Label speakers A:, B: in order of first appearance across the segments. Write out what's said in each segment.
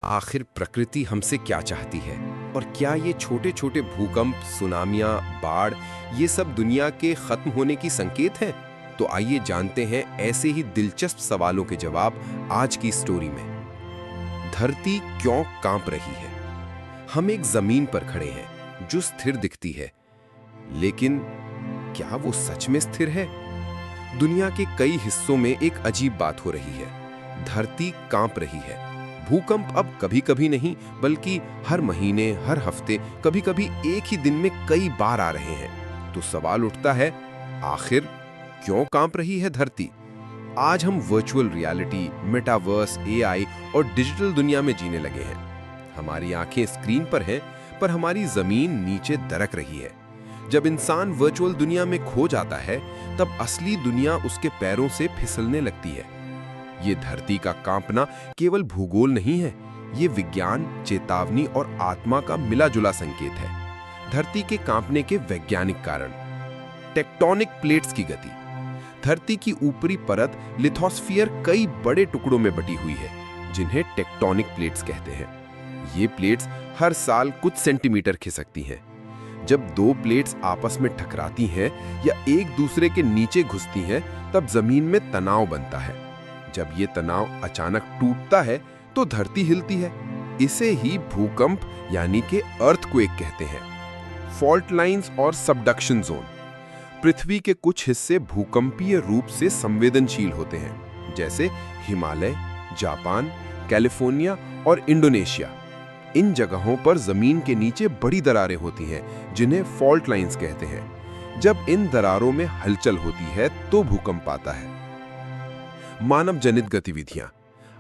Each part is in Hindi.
A: आखिर प्रकृति हमसे क्या चाहती है और क्या ये छोटे छोटे भूकंप, सुनामियां, बाढ़ ये सब दुनिया के खत्म होने की संकेत हैं? तो आइए जानते हैं ऐसे ही दिलचस्प सवालों के जवाब आज की स्टोरी में। धरती क्यों कांप रही है? हम एक जमीन पर खड़े हैं जो स्थिर दिखती है, लेकिन क्या वो सच में स्थिर है? दुनिया के कई हिस्सों में एक अजीब बात हो रही है। धरती कांप रही है। भूकंप अब कभी कभी नहीं, बल्कि हर महीने, हर हफ्ते, कभी कभी एक ही दिन में कई बार आ रहे हैं। तो सवाल उठता है, आखिर क्यों कांप रही है धरती? आज हम वर्चुअल रियलिटी, मेटावर्स, एआई और डिजिटल दुनिया में जीने लगे हैं। हमारी आंखें स्क्रीन पर हैं, पर हमारी जमीन नीचे दरक रही है। जब इंसान वर्चुअल दुनिया में खो जाता है, तब असली दुनिया उसके पैरों से फिसलने लगती है। ये धरती का कांपना केवल भूगोल नहीं है, ये विज्ञान, चेतावनी और आत्मा का मिला-जुला संकेत है। धरती के कांपने के वैज्ञानिक कारण। टेक्टोनिक प्लेट्स की गति। धरती की ऊपरी परत लिथोस्फीयर कई बड़े टुकड़ों में बटी हुई है, जिन्हें टेक्टोनिक प्लेट्स कहते हैं। ये प्लेट्स हर साल कुछ सेंटीमीटर खिसकती हैं। जब दो प्लेट्स आपस में टकराती हैं या एक दूसरे के नीचे घुसती हैं, तब जमीन में तनाव बनता है। जब ये तनाव अचानक टूटता है तो धरती हिलती है। इसे ही भूकंप यानी कि अर्थक्वेक कहते हैं। फॉल्ट लाइंस और सबडक्शन जोन। पृथ्वी के कुछ हिस्से भूकंपीय रूप से संवेदनशील होते हैं, जैसे हिमालय, जापान, कैलिफोर्निया और इंडोनेशिया। इन जगहों पर जमीन के नीचे बड़ी दरारें होती हैं, जिन्हें फॉल्ट लाइंस कहते हैं। जब इन दरारों में हलचल होती है तो भूकंप आता है। मानव जनित गतिविधियां।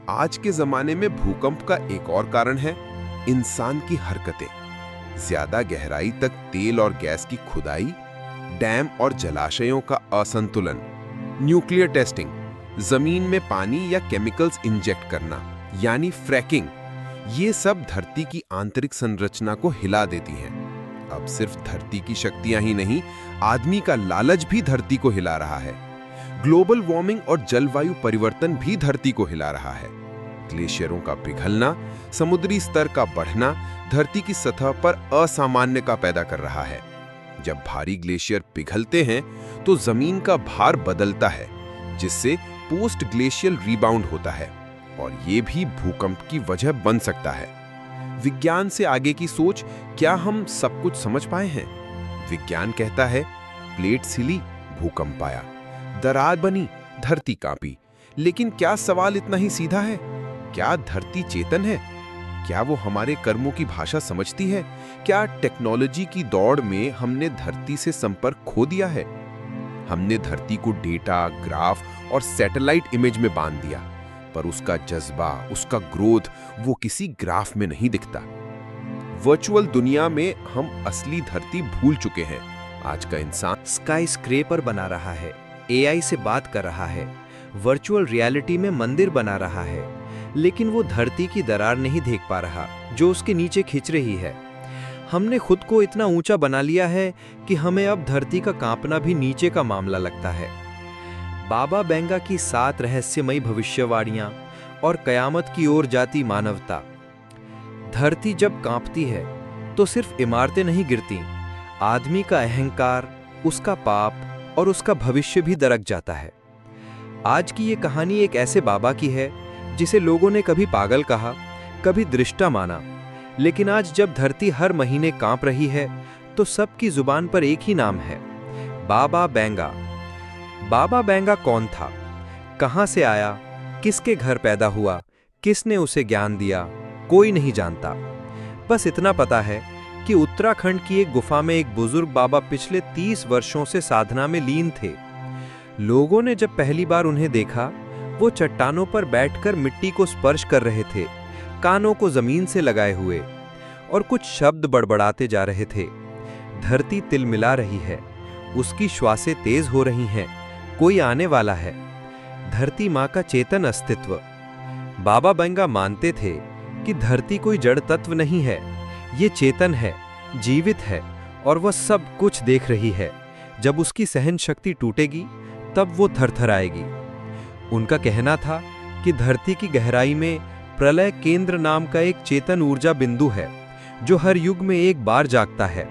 A: आज के जमाने में भूकंप का एक और कारण है इंसान की हरकतें। ज्यादा गहराई तक तेल और गैस की खुदाई, डैम और जलाशयों का असंतुलन, न्यूक्लियर टेस्टिंग, जमीन में पानी या केमिकल्स इंजेक्ट करना यानी फ्रैकिंग, ये सब धरती की आंतरिक संरचना को हिला देती हैं। अब सिर्फ धरती की शक्तियां ही नहीं, आदमी का लालच भी धरती को हिला रहा है। ग्लोबल वार्मिंग और जलवायु परिवर्तन भी धरती को हिला रहा है। ग्लेशियरों का पिघलना, समुद्री स्तर का बढ़ना धरती की सतह पर असामान्य का पैदा कर रहा है। जब भारी ग्लेशियर पिघलते हैं तो जमीन का भार बदलता है, जिससे पोस्ट ग्लेशियल रिबाउंड होता है, और ये भी भूकंप की वजह बन सकता है। विज्ञान से आगे की सोच। क्या हम सब कुछ समझ पाए हैं? विज्ञान कहता है, प्लेट्स हिली, भूकंप आया, दरार बनी, धरती कांपी। लेकिन क्या सवाल इतना ही सीधा है? क्या धरती चेतन है? क्या वो हमारे कर्मों की भाषा समझती है? क्या टेक्नोलॉजी की दौड़ में हमने धरती से संपर्क खो दिया है? हमने धरती को डेटा, ग्राफ और सैटेलाइट इमेज में बांध दिया, पर उसका जज्बा, उसका ग्रोथ वो किसी ग्राफ में नहीं दिखता। वर्चुअल दुनिया में हम असली धरती भूल चुके हैं। आज का इंसान
B: स्काई स्क्रेपर बना रहा है, एआई से बात कर रहा है, वर्चुअल रियलिटी में मंदिर बना रहा है, लेकिन वो धरती की दरार नहीं देख पा रहा जो उसके नीचे खिंच रही है। हमने खुद को इतना ऊंचा बना लिया है कि हमें अब धरती का कांपना भी नीचे का मामला लगता है। बाबा बेंगा की 7 रहस्यमयी भविष्यवाणियां और कयामत की ओर जाती मानवता। धरती जब कांपती है तो सिर्फ इमारतें नहीं गिरती, आदमी का अहंकार, उसका पाप और उसका भविष्य भी दरक जाता है। आज की ये कहानी एक ऐसे बाबा की है जिसे लोगों ने कभी पागल कहा, कभी दृष्टा माना, लेकिन आज जब धरती हर महीने कांप रही है तो सबकी जुबान पर एक ही नाम है, बाबा बेंगा। बाबा बेंगा कौन था? कहां से आया? किसके घर पैदा हुआ? किसने उसे ज्ञान दिया? कोई नहीं जानता। बस इतना पता है कि उत्तराखंड की एक गुफा में एक बुजुर्ग बाबा पिछले 30 वर्षों से साधना में लीन थे। लोगों ने जब पहली बार उन्हें देखा, वो चट्टानों पर बैठकर मिट्टी को स्पर्श कर रहे थे, कानों को जमीन से लगाए हुए, और कुछ शब्द बड़बड़ाते जा रहे थे। धरती तिलमिला रही है, उसकी श्वासें तेज हो रही हैं, कोई आने वाला है। धरती माँ का चेतन अस्तित्व। बाबा बेंगा मानते थे कि धरती कोई जड़ तत्व नहीं है, ये चेतन है, जीवित है, और वह सब कुछ देख रही है। जब उसकी सहन शक्ति टूटेगी तब वो थरथराएगी। उनका कहना था कि धरती की गहराई में प्रलय केंद्र नाम का एक चेतन ऊर्जा बिंदु है जो हर युग में एक बार जागता है।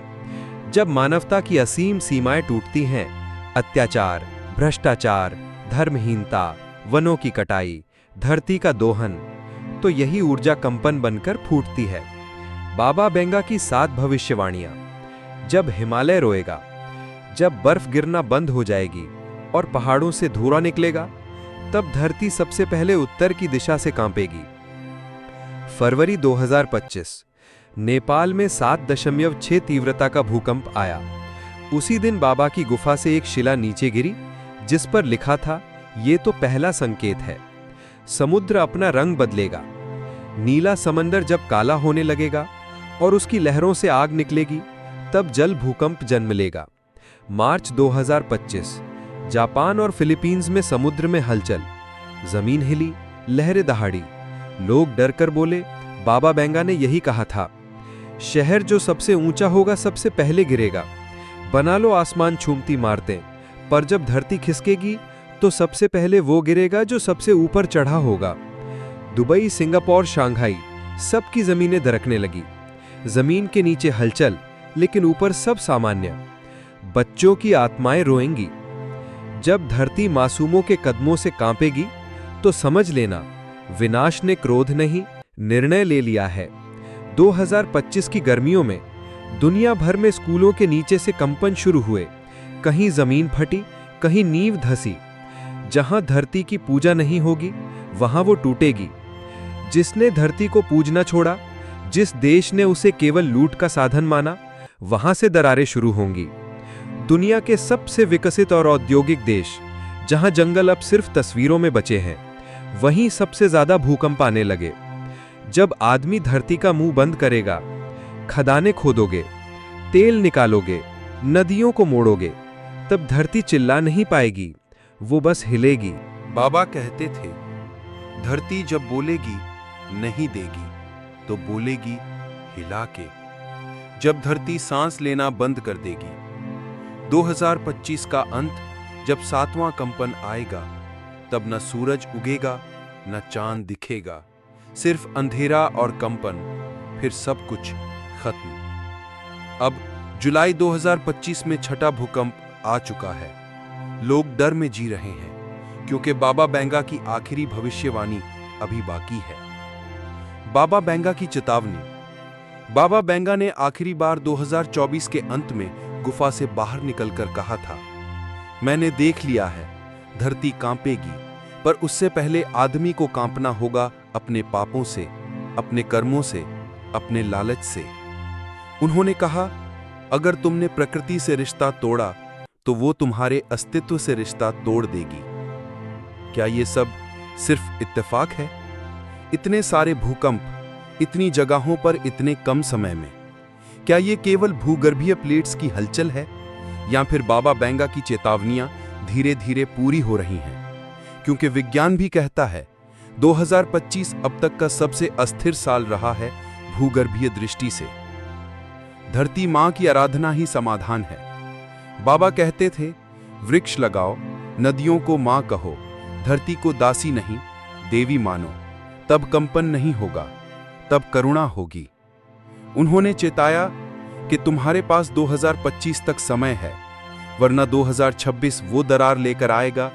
B: जब मानवता की असीम सीमाएं टूटती हैं, अत्याचार, भ्रष्टाचार, धर्महीनता, वनों की कटाई, धरती का दोहन, तो यही ऊर्जा कंपन बनकर फूटती है। बाबा बेंगा की 7 भविष्यवाणियां। जब हिमालय रोएगा, जब बर्फ गिरना बंद हो जाएगी और पहाड़ों से धुआं निकलेगा, तब धरती सबसे पहले उत्तर की दिशा से कांपेगी। फरवरी 2025, नेपाल में 7.6 तीव्रता का भूकंप आया। उसी दिन बाबा की गुफा से एक शिला नीचे गिरी, जिस पर लिखा था, ये तो पहला संकेत है। समुद्र अपना रंग बदलेगा। नीला समंदर जब काला होने लगेगा और उसकी लहरों से आग निकलेगी, तब जल भूकंप जन्म लेगा। मार्च 2025, जापान और फिलीपींस में समुद्र में हलचल। जमीन हिली, लहरें दहाड़ी। लोग डर कर बोले, बाबा बेंगा ने यही कहा था, शहर जो सबसे ऊंचा होगा सबसे पहले गिरेगा। बना लो आसमान छूमती इमारतें, पर जब धरती खिसकेगी तो सबसे पहले वो गिरेगा जो सबसे ऊपर चढ़ा होगा। दुबई, सिंगापुर, शंघाई, सबकी जमीनें दरकने लगी। जमीन के नीचे हलचल, लेकिन ऊपर सब सामान्य। बच्चों की आत्माएं रोएंगी। जब धरती मासूमों के कदमों से कांपेगी, तो समझ लेना, विनाश ने क्रोध नहीं, निर्णय ले लिया है। 2025 की गर्मियों में दुनिया भर में स्कूलों के नीचे से कंपन शुरू हुए। कहीं जमीन फटी, कहीं नींव धसी। जहां धरती की पूजा नहीं होगी, वहां वो टूटेगी। जिसने धरती को पूजना छोड़ा, जिस देश ने उसे केवल लूट का साधन माना, वहां से दरारें शुरू होंगी। दुनिया के सबसे विकसित और औद्योगिक देश, जहां जंगल अब सिर्फ तस्वीरों में बचे हैं, वहीं सबसे ज्यादा भूकंप आने लगे। जब आदमी धरती का मुंह बंद करेगा, खदानें खोदोगे, तेल निकालोगे, नदियों को मोड़ोगे, तब धरती चिल्ला नहीं पाएगी, वो बस हिलेगी।
A: बाबा कहते थे, धरती जब बोलेगी नहीं देगी, तो बोलेगी हिला के। जब धरती सांस लेना बंद कर देगी। 2025 का अंत, जब 7वां कंपन आएगा, तब न सूरज उगेगा, न चांद दिखेगा, सिर्फ अंधेरा और कंपन, फिर सब कुछ खत्म। अब जुलाई 2025 में छठा भूकंप आ चुका है। लोग डर में जी रहे हैं, क्योंकि बाबा बेंगा की आखिरी भविष्यवाणी अभी बाकी है। बाबा बेंगा की चेतावनी। बाबा बेंगा ने आखिरी बार 2024 के अंत में गुफा से बाहर निकलकर कहा था, मैंने देख लिया है, धरती कांपेगी, पर उससे पहले आदमी को कांपना होगा अपने पापों से, अपने कर्मों से, अपने लालच से। उन्होंने कहा, अगर तुमने प्रकृति से रिश्ता तोड़ा, तो वो तुम्हारे अस्तित्व से रिश्ता तोड़ देगी। क्या ये सब सिर्फ इत्तेफाक है? इतने सारे भूकंप, इतनी जगहों पर इतने कम समय में, क्या ये केवल भूगर्भीय प्लेट्स की हलचल है, या फिर बाबा बेंगा की चेतावनियां धीरे धीरे पूरी हो रही हैं? क्योंकि विज्ञान भी कहता है 2025 अब तक का सबसे अस्थिर साल रहा है भूगर्भीय दृष्टि से। धरती मां की आराधना ही समाधान है। बाबा कहते थे, वृक्ष लगाओ, नदियों को मां कहो, धरती को दासी नहीं देवी मानो, तब कंपन नहीं होगा, तब करुणा होगी। उन्होंने चेताया कि तुम्हारे पास 2025 तक समय है, वरना 2026 वो दरार लेकर आएगा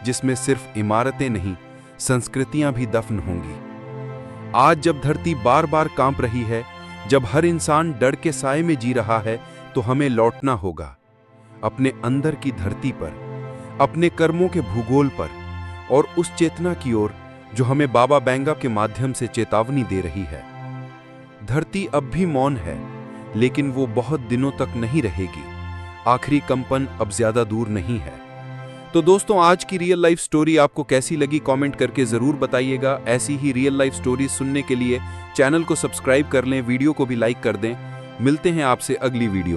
A: जिसमें सिर्फ इमारतें नहीं, संस्कृतियां भी दफन होंगी। आज जब धरती बार बार कांप रही है, जब हर इंसान डर के साए में जी रहा है, तो हमें लौटना होगा अपने अंदर की धरती पर, अपने कर्मों के भूगोल पर, और उस चेतना की ओर जो हमें बाबा बेंगा के माध्यम से चेतावनी दे रही है। धरती अब भी मौन है, लेकिन वो बहुत दिनों तक नहीं रहेगी। आखिरी कंपन अब ज्यादा दूर नहीं है। तो दोस्तों, आज की रियल लाइफ स्टोरी आपको कैसी लगी कमेंट करके जरूर बताइएगा। ऐसी ही रियल लाइफ स्टोरी सुनने के लिए चैनल को सब्सक्राइब कर लें, वीडियो को भी लाइक कर दें। मिलते हैं आपसे अगली वीडियो में।